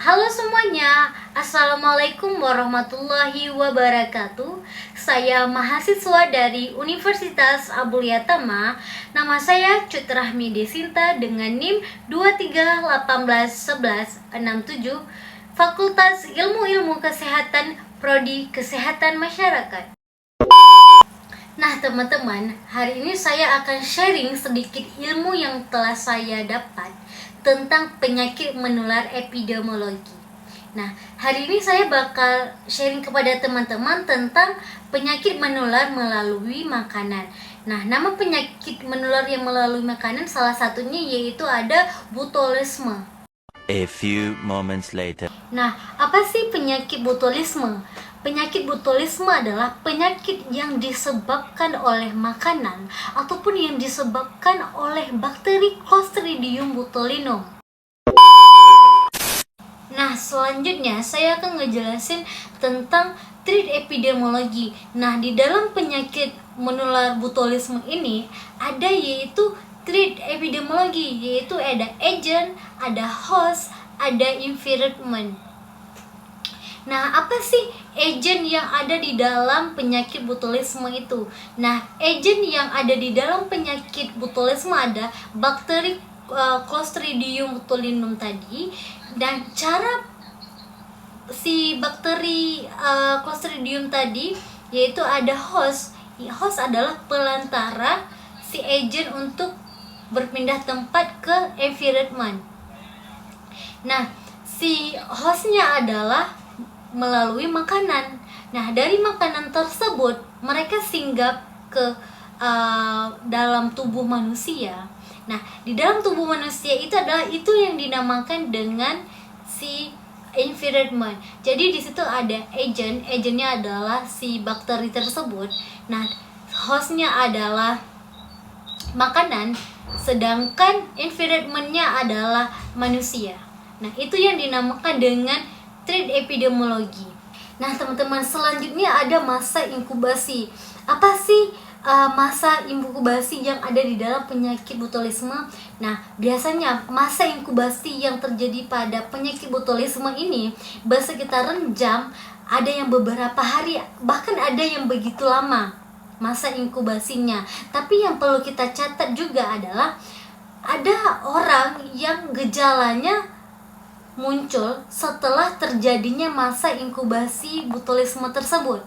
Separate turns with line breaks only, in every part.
Halo semuanya, Assalamualaikum warahmatullahi wabarakatuh. Saya mahasiswa dari Universitas Abulia Tama. Nama saya Cut Rahmi Desinta dengan NIM 23181167, Fakultas Ilmu Kesehatan, Prodi Kesehatan Masyarakat. Nah teman-teman, hari ini saya akan sharing sedikit ilmu yang telah saya dapat tentang penyakit menular epidemiologi. Nah, hari ini saya bakal sharing kepada teman-teman tentang penyakit menular melalui makanan. Nah, nama penyakit menular yang melalui makanan salah satunya yaitu ada botulisme.
A few moments later.
Nah, apa sih penyakit botulisme? Penyakit botulisme adalah penyakit yang disebabkan oleh makanan ataupun yang disebabkan oleh bakteri Clostridium botulinum. Nah, selanjutnya saya akan ngejelasin tentang trait epidemiologi. Nah, di dalam penyakit menular botulisme ini ada yaitu trait epidemiologi, yaitu ada agent, ada host, ada environment. Nah, apa sih agent yang ada di dalam penyakit botulisme itu? Nah, agent yang ada di dalam penyakit botulisme ada bakteri Clostridium botulinum tadi, dan cara si bakteri Clostridium tadi yaitu ada host. Host adalah pelantara si agent untuk berpindah tempat ke environment. Nah, si hostnya adalah melalui makanan. Nah, dari makanan tersebut mereka singgah ke dalam tubuh manusia. Nah, di dalam tubuh manusia itu adalah itu yang dinamakan dengan si environment. Jadi di situ ada agent, agentnya adalah si bakteri tersebut. Nah, hostnya adalah makanan, sedangkan environmentnya adalah manusia. Nah, itu yang dinamakan dengan trait epidemiologi. Nah teman-teman, selanjutnya ada masa inkubasi. Apa sih masa inkubasi yang ada di dalam penyakit botulisme? Nah, biasanya masa inkubasi yang terjadi pada penyakit botulisme ini bersekitaran jam, ada yang beberapa hari, bahkan ada yang begitu lama masa inkubasinya. Tapi yang perlu kita catat juga adalah ada orang yang gejalanya muncul setelah terjadinya masa inkubasi botulisme tersebut.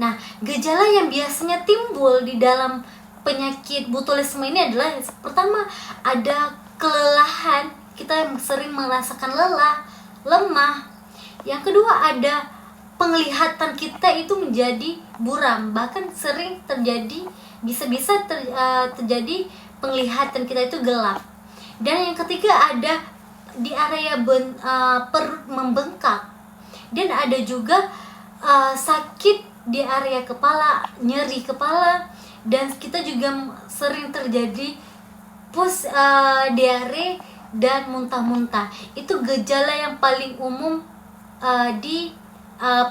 Nah, gejala yang biasanya timbul di dalam penyakit botulisme ini adalah pertama ada kelelahan, kita sering merasakan lelah, lemah. Yang kedua ada penglihatan kita itu menjadi buram, bahkan sering terjadi bisa-bisa terjadi penglihatan kita itu gelap. Dan yang ketiga ada di area perut membengkak, dan ada juga sakit di area kepala, nyeri kepala, dan kita juga sering terjadi diare dan muntah-muntah. Itu gejala yang paling umum di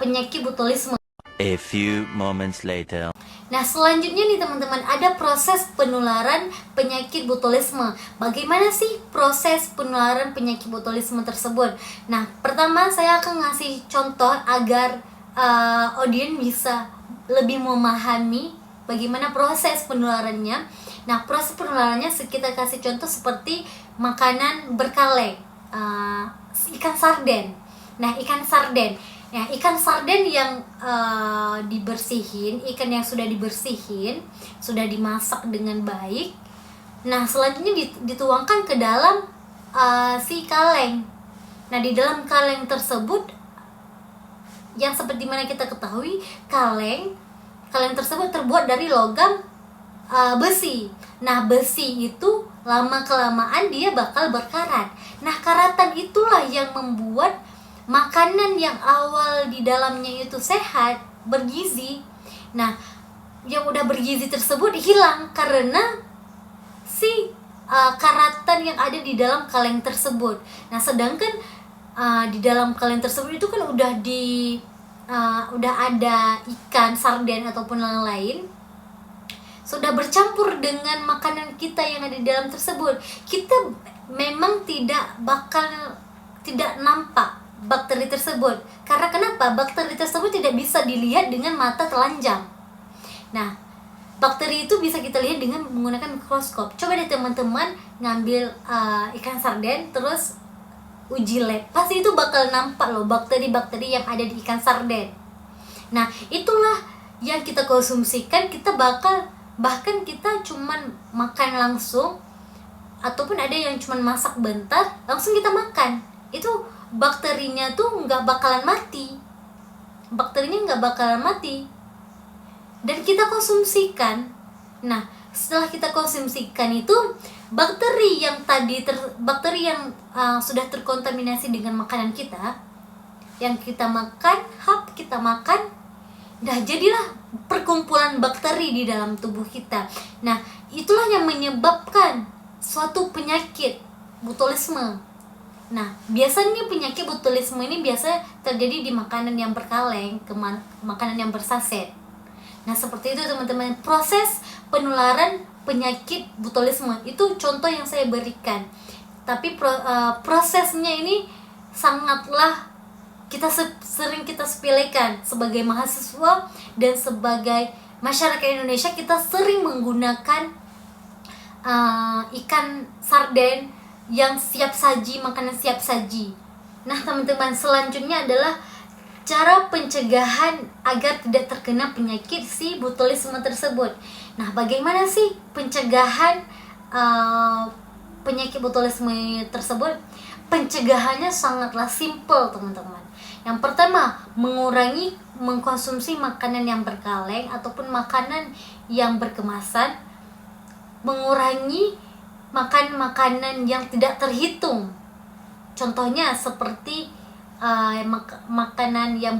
penyakit botulisme.
A few moments later.
Nah, selanjutnya nih teman-teman, ada proses penularan penyakit botulisme. Bagaimana sih proses penularan penyakit botulisme tersebut? Nah, pertama saya akan ngasih contoh agar audiens bisa lebih memahami bagaimana proses penularannya. Nah, proses penularannya kita kasih contoh seperti makanan berkaleng, ikan sarden. Nah, ikan sarden. Ya, ikan sarden yang dibersihin, ikan yang sudah dibersihin, sudah dimasak dengan baik. Nah, selanjutnya dituangkan ke dalam si kaleng. Nah, di dalam kaleng tersebut, yang seperti mana kita ketahui, kaleng tersebut terbuat dari logam besi. Nah, besi itu lama-kelamaan dia bakal berkarat. Nah, karatan itulah yang membuat makanan yang awal di dalamnya itu sehat, bergizi, nah yang udah bergizi tersebut hilang karena si karatan yang ada di dalam kaleng tersebut. Nah, sedangkan di dalam kaleng tersebut itu kan udah ada ikan sarden ataupun yang lain, sudah bercampur dengan makanan kita yang ada di dalam tersebut. Kita memang tidak nampak bakteri tersebut. Karena kenapa? Bakteri tersebut tidak bisa dilihat dengan mata telanjang. Nah, bakteri itu bisa kita lihat dengan menggunakan mikroskop. Coba deh teman-teman ngambil ikan sarden terus uji lab, pasti itu bakal nampak loh bakteri-bakteri yang ada di ikan sarden. Nah, itulah yang kita konsumsikan. Bahkan kita cuman makan langsung, ataupun ada yang cuman masak bentar langsung kita makan, itu bakterinya tuh nggak bakalan mati, dan kita konsumsikan. Nah, setelah kita konsumsikan itu bakteri yang sudah terkontaminasi dengan makanan kita, yang kita makan, nah jadilah perkumpulan bakteri di dalam tubuh kita. Nah, itulah yang menyebabkan suatu penyakit botulisme. Nah, biasanya penyakit botulisme ini biasa terjadi di makanan yang berkaleng, makanan yang bersaset. Nah, seperti itu teman-teman, proses penularan penyakit botulisme itu contoh yang saya berikan. Tapi prosesnya ini sangatlah sering kita sepelekan sebagai mahasiswa dan sebagai masyarakat Indonesia. Kita sering menggunakan ikan sarden yang siap saji, makanan siap saji. Nah, teman-teman, selanjutnya adalah cara pencegahan agar tidak terkena penyakit si botulisme tersebut. Nah, bagaimana sih pencegahan penyakit botulisme tersebut? Pencegahannya sangatlah simpel, teman-teman. Yang pertama, mengurangi mengkonsumsi makanan yang berkaleng ataupun makanan yang berkemasan. Mengurangi makan makanan yang tidak terhitung. Contohnya seperti makanan yang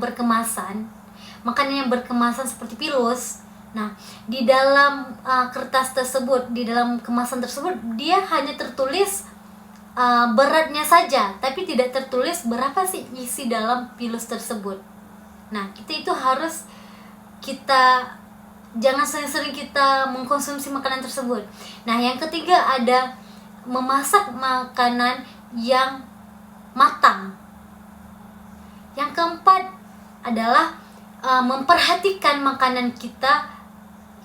berkemasan seperti pilus. Nah, di dalam kertas tersebut, di dalam kemasan tersebut, dia hanya tertulis beratnya saja, tapi tidak tertulis berapa sih isi dalam pilus tersebut. Nah, itu harus jangan sering-sering kita mengkonsumsi makanan tersebut. Nah, yang ketiga ada memasak makanan yang matang. Yang keempat adalah memperhatikan makanan kita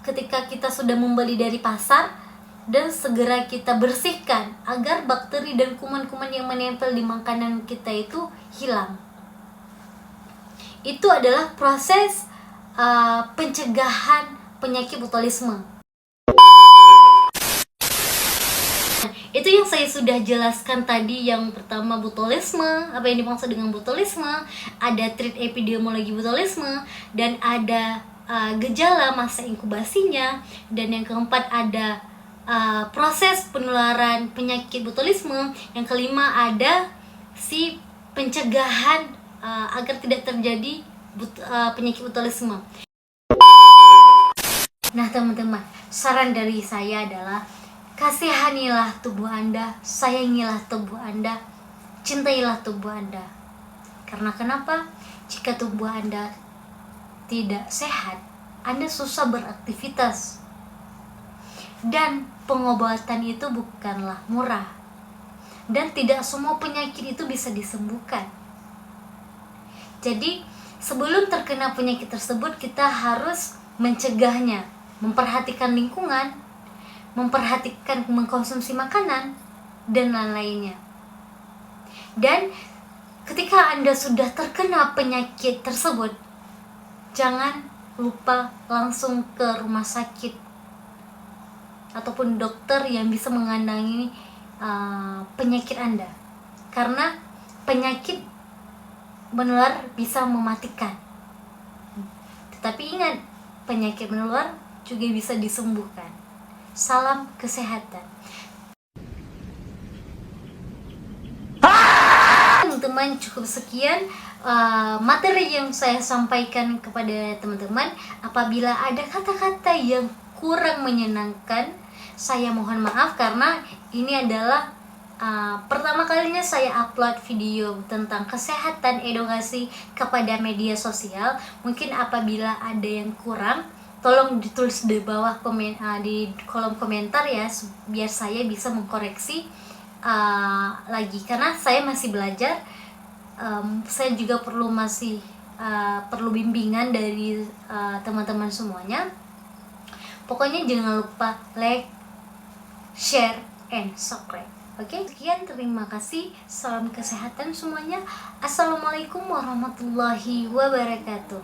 ketika kita sudah membeli dari pasar, dan segera kita bersihkan agar bakteri dan kuman-kuman yang menempel di makanan kita itu hilang. Itu adalah proses pencegahan penyakit botulisme. Itu yang saya sudah jelaskan tadi. Yang pertama botulisme, apa yang dimaksud dengan botulisme, ada trait epidemiologi botulisme, dan ada gejala masa inkubasinya, dan yang keempat ada proses penularan penyakit botulisme, yang kelima ada si pencegahan agar tidak terjadi penyakit botulisme. Nah, teman-teman, saran dari saya adalah kasihanilah tubuh Anda, sayangilah tubuh Anda, cintailah tubuh Anda. Karena kenapa? Jika tubuh Anda tidak sehat, Anda susah beraktivitas. Dan pengobatan itu bukanlah murah. Dan tidak semua penyakit itu bisa disembuhkan. Jadi, sebelum terkena penyakit tersebut, kita harus mencegahnya, memperhatikan lingkungan, memperhatikan mengkonsumsi makanan, dan lain-lainnya. Dan ketika Anda sudah terkena penyakit tersebut, jangan lupa langsung ke rumah sakit ataupun dokter yang bisa mengendangi penyakit Anda. Karena penyakit menular bisa mematikan. Tetapi ingat, penyakit menular juga bisa disembuhkan. Salam kesehatan. Teman-teman, cukup sekian materi yang saya sampaikan kepada teman-teman. Apabila ada kata-kata yang kurang menyenangkan, saya mohon maaf, karena ini adalah pertama kalinya saya upload video tentang kesehatan edukasi kepada media sosial. Mungkin apabila ada yang kurang, tolong ditulis di bawah di kolom komentar ya, biar saya bisa mengkoreksi lagi karena saya masih belajar. Saya juga perlu bimbingan dari teman-teman semuanya. Pokoknya jangan lupa like, share, and subscribe. Oke, sekian, terima kasih. Salam kesehatan semuanya. Assalamualaikum warahmatullahi wabarakatuh.